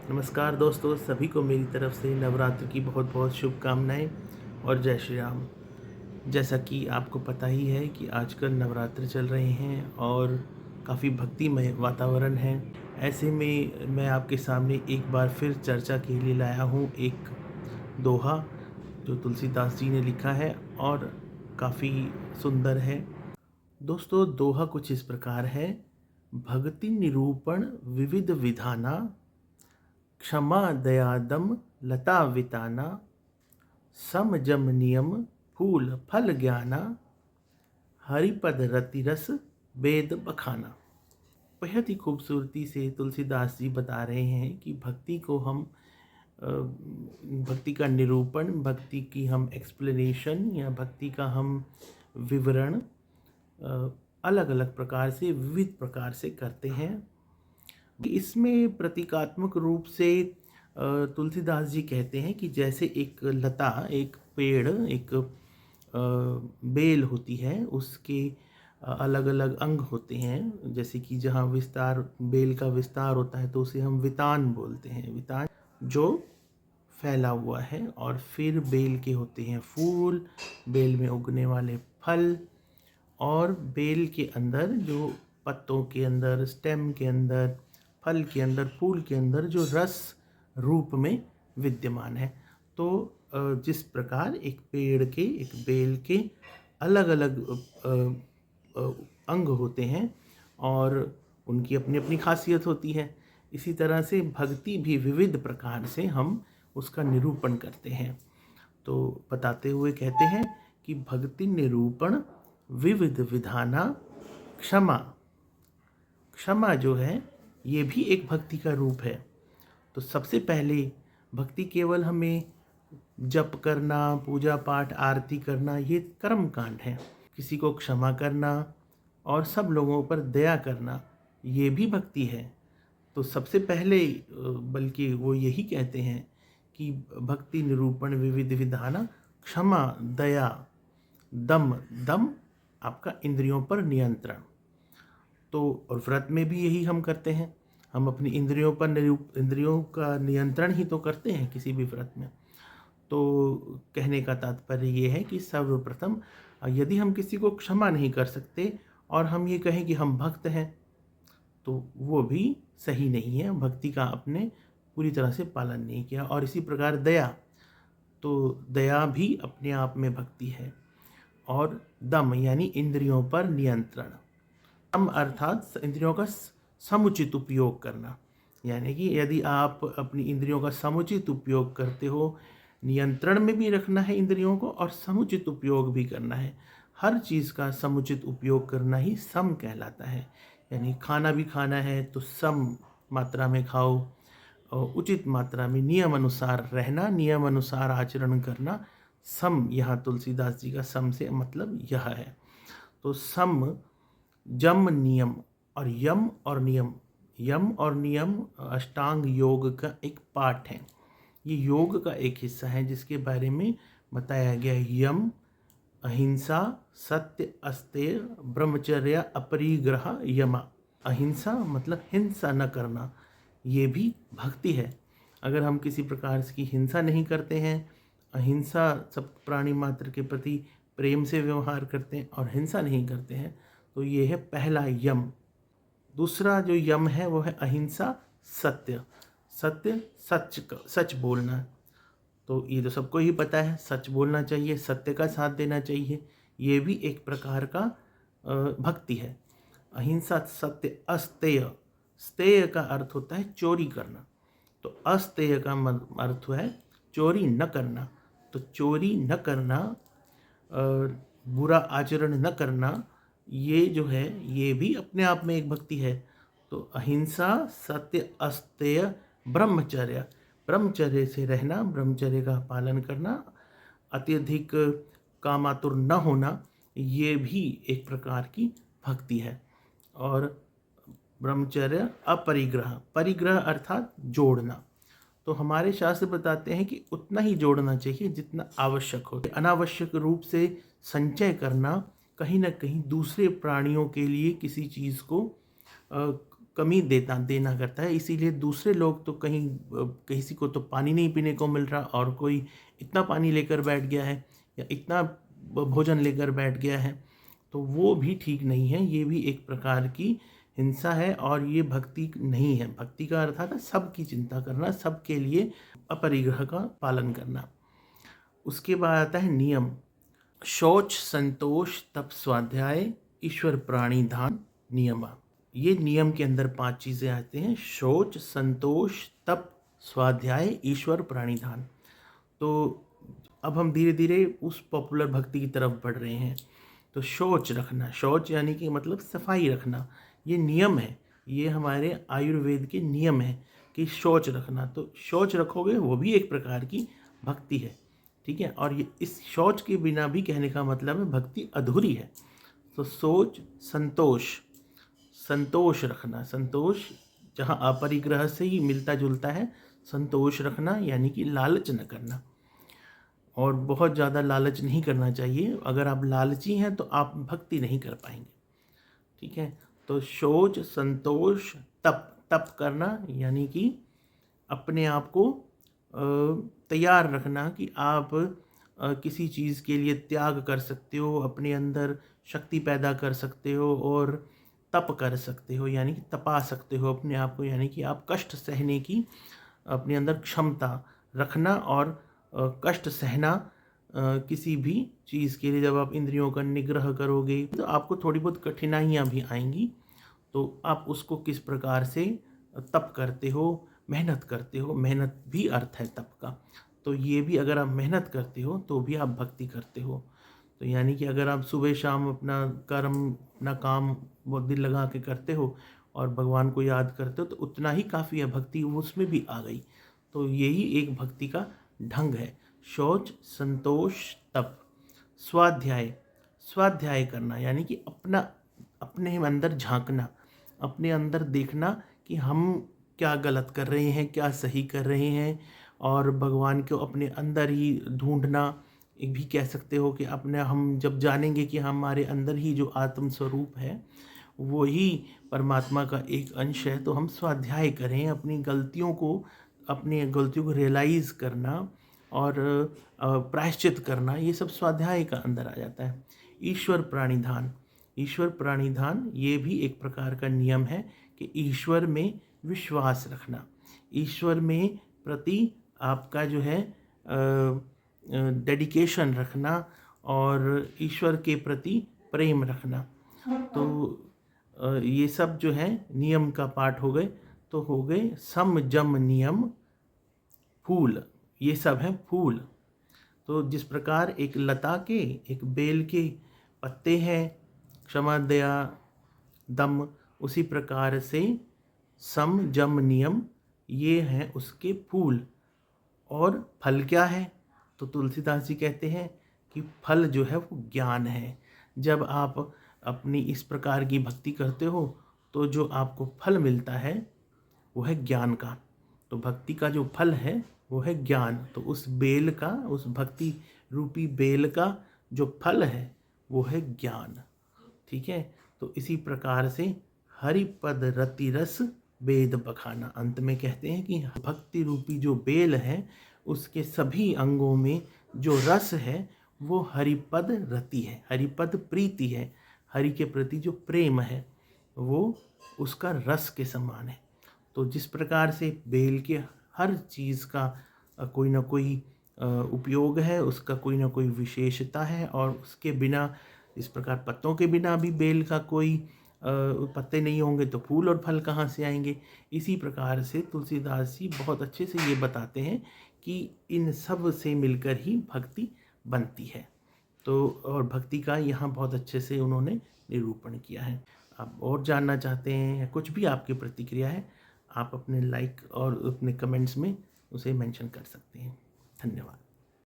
नमस्कार दोस्तों, सभी को मेरी तरफ से नवरात्र की बहुत बहुत शुभकामनाएं और जय श्री राम। जैसा कि आपको पता ही है कि आजकल नवरात्र चल रहे हैं और काफ़ी भक्तिमय वातावरण है। ऐसे में मैं आपके सामने एक बार फिर चर्चा के लिए लाया हूँ एक दोहा जो तुलसीदास जी ने लिखा है और काफ़ी सुंदर है। दोस्तों, दोहा कुछ इस प्रकार है। भक्ति निरूपण विविध विधाना, क्षमा दयादम लता विताना, सम जम नियम फूल फल ज्ञाना, हरिपद रति रस वेद बखाना। बेहद ही खूबसूरती से तुलसीदास जी बता रहे हैं कि भक्ति को हम भक्ति का निरूपण, भक्ति की हम एक्सप्लेनेशन या भक्ति का हम विवरण अलग अलग प्रकार से, विविध प्रकार से करते हैं। इसमें प्रतीकात्मक रूप से तुलसीदास जी कहते हैं कि जैसे एक लता, एक पेड़, एक बेल होती है, उसके अलग अलग अंग होते हैं। जैसे कि जहाँ विस्तार, बेल का विस्तार होता है तो उसे हम वितान बोलते हैं। वितान जो फैला हुआ है। और फिर बेल के होते हैं फूल, बेल में उगने वाले फल, और बेल के अंदर जो पत्तों के अंदर, स्टेम के अंदर, फल के अंदर, फूल के अंदर जो रस रूप में विद्यमान है। तो जिस प्रकार एक पेड़ के, एक बेल के अलग अलग अंग होते हैं और उनकी अपनी अपनी खासियत होती है, इसी तरह से भक्ति भी विविध प्रकार से हम उसका निरूपण करते हैं। तो बताते हुए कहते हैं कि भक्ति निरूपण विविध विधाना, क्षमा। क्षमा जो है ये भी एक भक्ति का रूप है। तो सबसे पहले भक्ति केवल हमें जप करना, पूजा पाठ, आरती करना, ये कर्म कांड है। किसी को क्षमा करना और सब लोगों पर दया करना, ये भी भक्ति है। तो सबसे पहले बल्कि वो यही कहते हैं कि भक्ति निरूपण विविध विधाना, क्षमा, दया, दम। दम आपका इंद्रियों पर नियंत्रण। तो और व्रत में भी यही हम करते हैं। हम अपनी इंद्रियों पर इंद्रियों का नियंत्रण ही तो करते हैं किसी भी व्रत में। तो कहने का तात्पर्य ये है कि सर्वप्रथम यदि हम किसी को क्षमा नहीं कर सकते और हम ये कहें कि हम भक्त हैं, तो वो भी सही नहीं है। भक्ति का आपने पूरी तरह से पालन नहीं किया। और इसी प्रकार दया, तो दया भी अपने आप में भक्ति है। और दम यानी इंद्रियों पर नियंत्रण। दम अर्थात इंद्रियों का समुचित उपयोग करना। यानी कि यदि आप अपनी इंद्रियों का समुचित उपयोग करते हो, नियंत्रण में भी रखना है इंद्रियों को और समुचित उपयोग भी करना है। हर चीज़ का समुचित उपयोग करना ही सम कहलाता है। यानी खाना भी खाना है तो सम मात्रा में खाओ, और उचित मात्रा में नियम अनुसार रहना, नियम अनुसार आचरण करना। सम, यहाँ तुलसीदास जी का सम से मतलब यह है। तो सम, जम, नियम और यम और नियम। यम और नियम अष्टांग योग का एक पार्ट है। ये योग का एक हिस्सा है जिसके बारे में बताया गया है। यम, अहिंसा, सत्य, अस्तेय, ब्रह्मचर्य, अपरिग्रह, यमा। अहिंसा मतलब हिंसा न करना, ये भी भक्ति है। अगर हम किसी प्रकार की हिंसा नहीं करते हैं, अहिंसा, सब प्राणी मात्र के प्रति प्रेम से व्यवहार करते हैं और हिंसा नहीं करते हैं, तो ये है पहला यम। दूसरा जो यम है वो है अहिंसा, सत्य। सत्य, सच बोलना। तो ये तो सबको ही पता है, सच बोलना चाहिए, सत्य का साथ देना चाहिए। ये भी एक प्रकार का भक्ति है। अहिंसा, सत्य, अस्तेय। स्तेय का अर्थ होता है चोरी करना, तो अस्तेय का अर्थ है चोरी न करना। तो चोरी न करना, बुरा आचरण न करना, ये जो है ये भी अपने आप में एक भक्ति है। तो अहिंसा, सत्य, अस्तेय, ब्रह्मचर्य। ब्रह्मचर्य से रहना, ब्रह्मचर्य का पालन करना, अत्यधिक कामातुर न होना, ये भी एक प्रकार की भक्ति है। और ब्रह्मचर्य, अपरिग्रह। परिग्रह अर्थात जोड़ना। तो हमारे शास्त्र बताते हैं कि उतना ही जोड़ना चाहिए जितना आवश्यक हो। अनावश्यक रूप से संचय करना, कहीं ना कहीं दूसरे प्राणियों के लिए किसी चीज़ को कमी देना करता है। इसीलिए दूसरे लोग तो किसी को तो पानी नहीं पीने को मिल रहा, और कोई इतना पानी लेकर बैठ गया है या इतना भोजन लेकर बैठ गया है, तो वो भी ठीक नहीं है। ये भी एक प्रकार की हिंसा है और ये भक्ति नहीं है। भक्ति का अर्थ आता है सबकी चिंता करना, सबके लिए अपरिग्रह का पालन करना। उसके बाद आता है नियम। शौच, संतोष, तप, स्वाध्याय, ईश्वर, प्राणी, ध्यान, नियमा। ये नियम के अंदर 5 चीज़ें आती हैं: शौच, संतोष, तप, स्वाध्याय, ईश्वर, प्राणी, ध्यान। तो अब हम धीरे धीरे उस पॉपुलर भक्ति की तरफ बढ़ रहे हैं। तो शौच रखना, शौच यानी कि मतलब सफाई रखना, ये नियम है। ये हमारे आयुर्वेद के नियम है कि शौच रखना। तो शौच रखोगे वो भी एक प्रकार की भक्ति है, ठीक है। और ये इस शौच के बिना भी कहने का मतलब है भक्ति अधूरी है। तो सोच, संतोष रखना, संतोष जहाँ अपरिग्रह से ही मिलता जुलता है। संतोष रखना यानी कि लालच न करना, और बहुत ज़्यादा लालच नहीं करना चाहिए। अगर आप लालची हैं तो आप भक्ति नहीं कर पाएंगे, ठीक है। तो शौच, संतोष, तप करना यानी कि अपने आप को तैयार रखना कि आप किसी चीज़ के लिए त्याग कर सकते हो, अपने अंदर शक्ति पैदा कर सकते हो और तप कर सकते हो, यानी कि तपा सकते हो अपने आप को, यानी कि आप कष्ट सहने की अपने अंदर क्षमता रखना। और कष्ट सहना किसी भी चीज़ के लिए, जब आप इंद्रियों का निग्रह करोगे तो आपको थोड़ी बहुत कठिनाइयाँ भी आएंगी। तो आप उसको किस प्रकार से तप करते हो, मेहनत करते हो, मेहनत भी अर्थ है तप का। तो ये भी अगर आप मेहनत करते हो तो भी आप भक्ति करते हो। तो यानी कि अगर आप सुबह शाम अपना कर्म, अपना काम बहुत दिल लगा के करते हो और भगवान को याद करते हो तो उतना ही काफ़ी है, भक्ति उसमें भी आ गई। तो यही एक भक्ति का ढंग है। शौच, संतोष, तप। स्वाध्याय करना यानी कि अपने अंदर झांकना, अपने अंदर देखना कि हम क्या गलत कर रहे हैं, क्या सही कर रहे हैं, और भगवान को अपने अंदर ही ढूंढना। एक भी कह सकते हो कि हम जब जानेंगे कि हमारे अंदर ही जो आत्म स्वरूप है वो ही परमात्मा का एक अंश है, तो हम स्वाध्याय करें, अपनी गलतियों को रियलाइज़ करना और प्रायश्चित करना, ये सब स्वाध्याय का अंदर आ जाता है। ईश्वर प्राणिधान ये भी एक प्रकार का नियम है कि ईश्वर में विश्वास रखना, ईश्वर में प्रति आपका जो है डेडिकेशन रखना और ईश्वर के प्रति प्रेम रखना। तो ये सब जो है नियम का पाठ हो गए। तो हो गए सम, जम, नियम, फूल, ये सब हैं फूल। तो जिस प्रकार एक लता के, एक बेल के पत्ते हैं, क्षमा, दया, दम, उसी प्रकार से सम, जम, नियम ये हैं उसके फूल। और फल क्या है? तो तुलसीदास जी कहते हैं कि फल जो है वो ज्ञान है। जब आप अपनी इस प्रकार की भक्ति करते हो तो जो आपको फल मिलता है वो है ज्ञान का। तो भक्ति का जो फल है वो है ज्ञान। तो उस बेल का, उस भक्ति रूपी बेल का जो फल है वो है ज्ञान, ठीक है। तो इसी प्रकार से हरिपद रति रस वेद बखाना, अंत में कहते हैं कि भक्ति रूपी जो बेल है उसके सभी अंगों में जो रस है वो हरिपद रति है, हरिपद प्रीति है, हरि के प्रति जो प्रेम है वो उसका रस के समान है। तो जिस प्रकार से बेल के हर चीज़ का कोई ना कोई उपयोग है, उसका कोई ना कोई विशेषता है, और उसके बिना, इस प्रकार पत्तों के बिना भी बेल का कोई पत्ते नहीं होंगे तो फूल और फल कहाँ से आएंगे। इसी प्रकार से तुलसीदास जी बहुत अच्छे से ये बताते हैं कि इन सब से मिलकर ही भक्ति बनती है। तो और भक्ति का यहाँ बहुत अच्छे से उन्होंने निरूपण किया है। आप और जानना चाहते हैं या कुछ भी आपकी प्रतिक्रिया है, आप अपने लाइक और अपने कमेंट्स में उसे मेंशन कर सकते हैं। धन्यवाद।